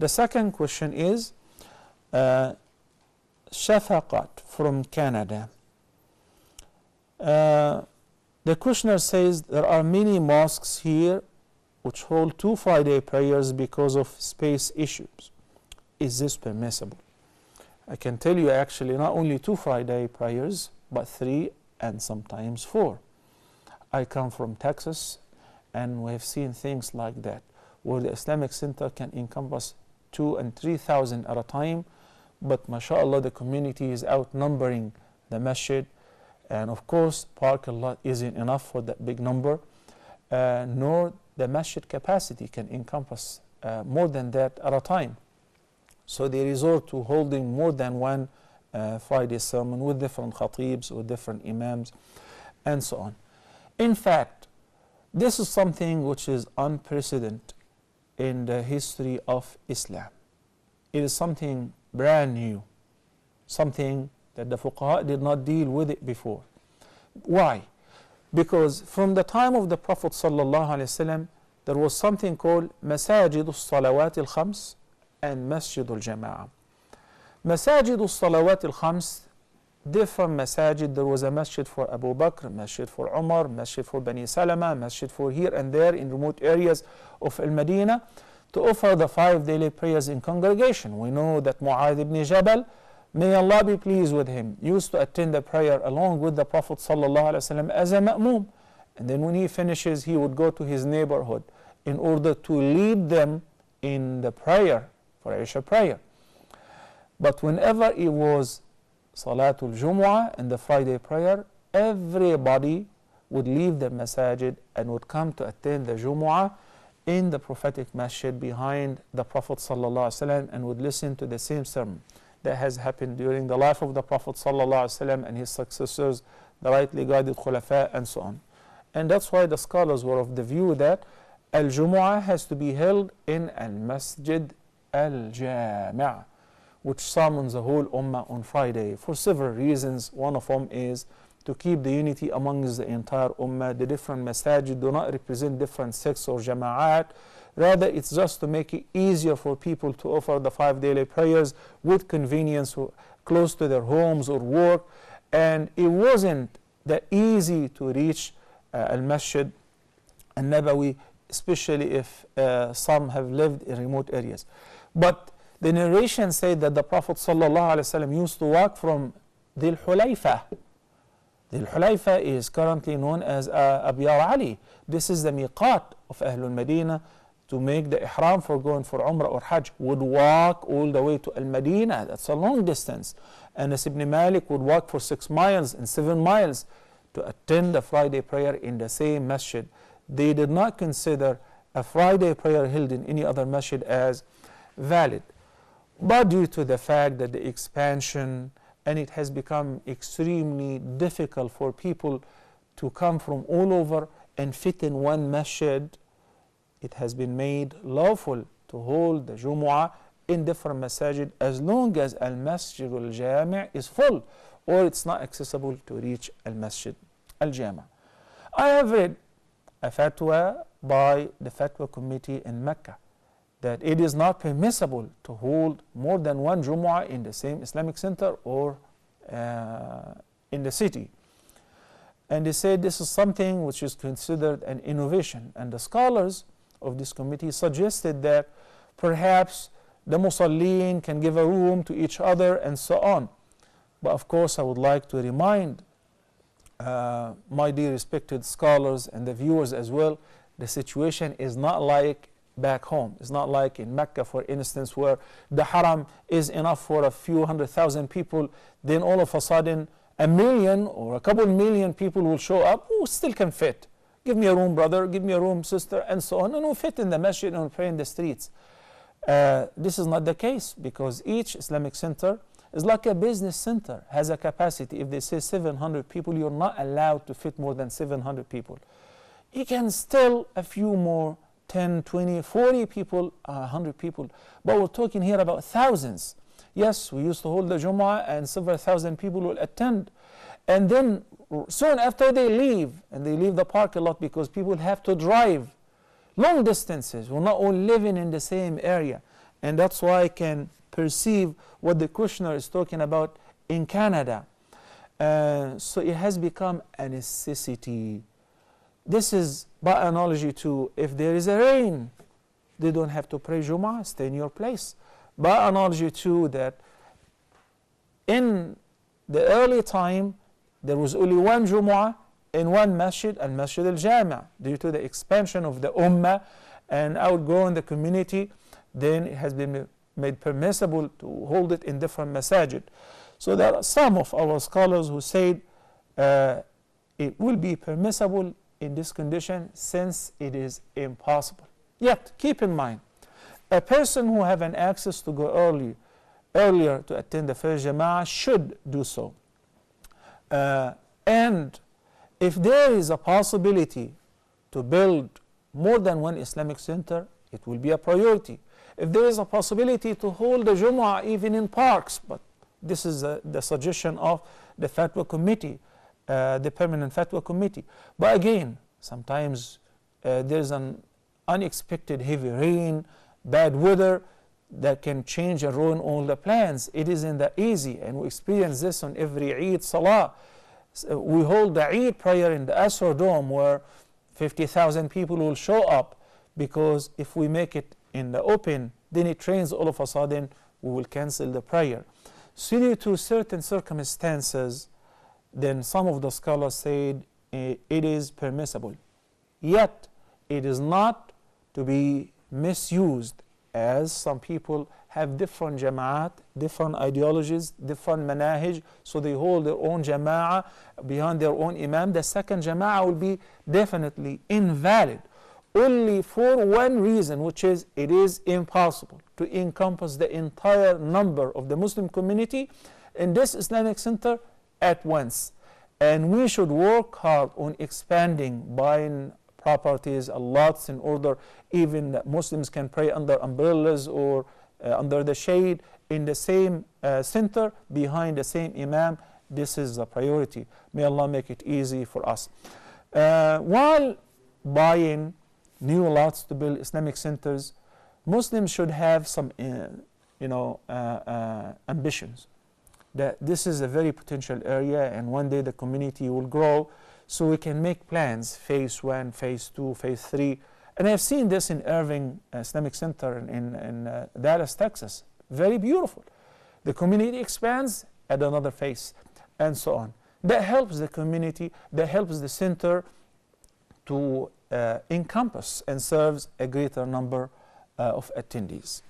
The second question is Shafaqat from Canada. The questioner says there are many mosques here which hold 2 Friday prayers because of space issues. Is this permissible? I can tell you actually not only 2 Friday prayers, but 3 and sometimes 4. I come from Texas, and we have seen things like that, where the Islamic Center can encompass 2,000 and 3,000 at a time, but mashallah the community is outnumbering the masjid, and of course parking lot isn't enough for that big number, nor the masjid capacity can encompass more than that at a time. So they resort to holding more than one Friday sermon with different khatibs, with different imams, and so on. In fact, this is something which is unprecedented in the history of Islam. It is something brand new, something that the fuqaha did not deal with it before. Why? Because from the time of the Prophet ﷺ, there was something called Masajid al-Salawat al-Khams and Masjid al-Jama'ah. Masajid al-Salawat al-Khams, different masajid. There was a masjid for Abu Bakr, masjid for Umar, masjid for Bani Salama, masjid for here and there in remote areas of Al-Madinah to offer the 5 daily prayers in congregation. We know that Mu'adh ibn Jabal, may Allah be pleased with him, used to attend the prayer along with the Prophet ﷺ as a ma'mum. And then when he finishes, he would go to his neighborhood in order to lead them in the prayer, for Isha prayer. But whenever it was Salatul Jumu'ah and the Friday prayer, everybody would leave the masajid and would come to attend the Jumu'ah in the prophetic masjid behind the Prophet ﷺ and would listen to the same sermon. That has happened during the life of the Prophet ﷺ and his successors, the rightly guided Khulafa, and so on. And that's why the scholars were of the view that Al-Jumu'ah has to be held in Al-Masjid Al-Jami', which summons the whole Ummah on Friday for several reasons. One of them is to keep the unity amongst the entire Ummah. The different masajid do not represent different sects or jama'at. Rather, it's just to make it easier for people to offer the 5 daily prayers with convenience close to their homes or work. And it wasn't that easy to reach Al-Masjid Al-Nabawi, especially if some have lived in remote areas. But the narration said that the Prophet ﷺ used to walk from Dhul Hulayfa. Dhul Hulayfa is currently known as Abyar Ali. This is the miqat of Ahlul Medina. To make the ihram for going for Umrah or Hajj, would walk all the way to Al-Madinah. That's a long distance. Anas ibn Malik would walk for 6 miles and 7 miles to attend the Friday prayer in the same masjid. They did not consider a Friday prayer held in any other masjid as valid. But due to the fact that the expansion, and it has become extremely difficult for people to come from all over and fit in one masjid, it has been made lawful to hold the Jumu'ah in different masajid as long as Al-Masjid Al-Jami' is full or it's not accessible to reach Al-Masjid Al-Jami'. I have read a fatwa by the Fatwa Committee in Mecca that it is not permissible to hold more than one Jumu'ah in the same Islamic center or in the city. And they said this is something which is considered an innovation, and the scholars of this committee suggested that perhaps the Musallin can give a room to each other and so on. But of course I would like to remind my dear respected scholars and the viewers as well, the situation is not like back home. It's not like in Mecca, for instance, where the haram is enough for a few 100,000 people, then all of a sudden 1 million or a couple million people will show up who still can fit. Give me a room, brother, give me a room, sister, and so on, and we'll fit in the masjid and we'll pray in the streets. This is not the case, because each Islamic center is like a business center, has a capacity. If they say 700 people, you're not allowed to fit more than 700 people. You can still a few more, 10, 20, 40 people, 100 people, but we're talking here about thousands. Yes, we used to hold the Jumu'ah and several thousand people will attend. And then soon after they leave, and they leave the parking lot because people have to drive long distances. We're not all living in the same area. And that's why I can perceive what the questioner is talking about in Canada. So it has become a necessity. This is by analogy to if there is a rain, they don't have to pray Jumu'ah, stay in your place. By analogy to that in the early time, there was only one Jumu'ah in one masjid, al-Masjid al-Jami'. Due to the expansion of the Ummah and outgrowing the community, then it has been made permissible to hold it in different masajid. So there are some of our scholars who said it will be permissible in this condition since it is impossible. Yet, keep in mind, a person who have an access to go earlier to attend the first Jama'ah should do so. And if there is a possibility to build more than one Islamic center, it will be a priority. If there is a possibility to hold the Jumu'ah even in parks, but this is the suggestion of the Fatwa Committee, the Permanent Fatwa Committee. But again, sometimes there is an unexpected heavy rain, bad weather that can change and ruin all the plans. It isn't that easy, and we experience this on every Eid Salah. So we hold the Eid prayer in the Asr Dome where 50,000 people will show up, because if we make it in the open, then it rains all of a sudden, we will cancel the prayer. So due to certain circumstances, then some of the scholars said it is permissible. Yet, it is not to be misused, as some people have different jama'at, different ideologies, different manahij, so they hold their own jama'ah behind their own imam. The second jama'ah will be definitely invalid, only for one reason, which is it is impossible to encompass the entire number of the Muslim community in this Islamic center at once. And we should work hard on expanding, buying properties, lots, in order even that Muslims can pray under umbrellas or under the shade in the same center behind the same imam. This is a priority. May Allah make it easy for us. While buying new lots to build Islamic centers, Muslims should have some ambitions. That this is a very potential area, and one day the community will grow, so we can make plans, phase 1, phase 2, phase 3. And I've seen this in Irving Islamic Center in Dallas, Texas. Very beautiful. The community expands at another phase, and so on. That helps the community, that helps the center to encompass and serves a greater number of attendees.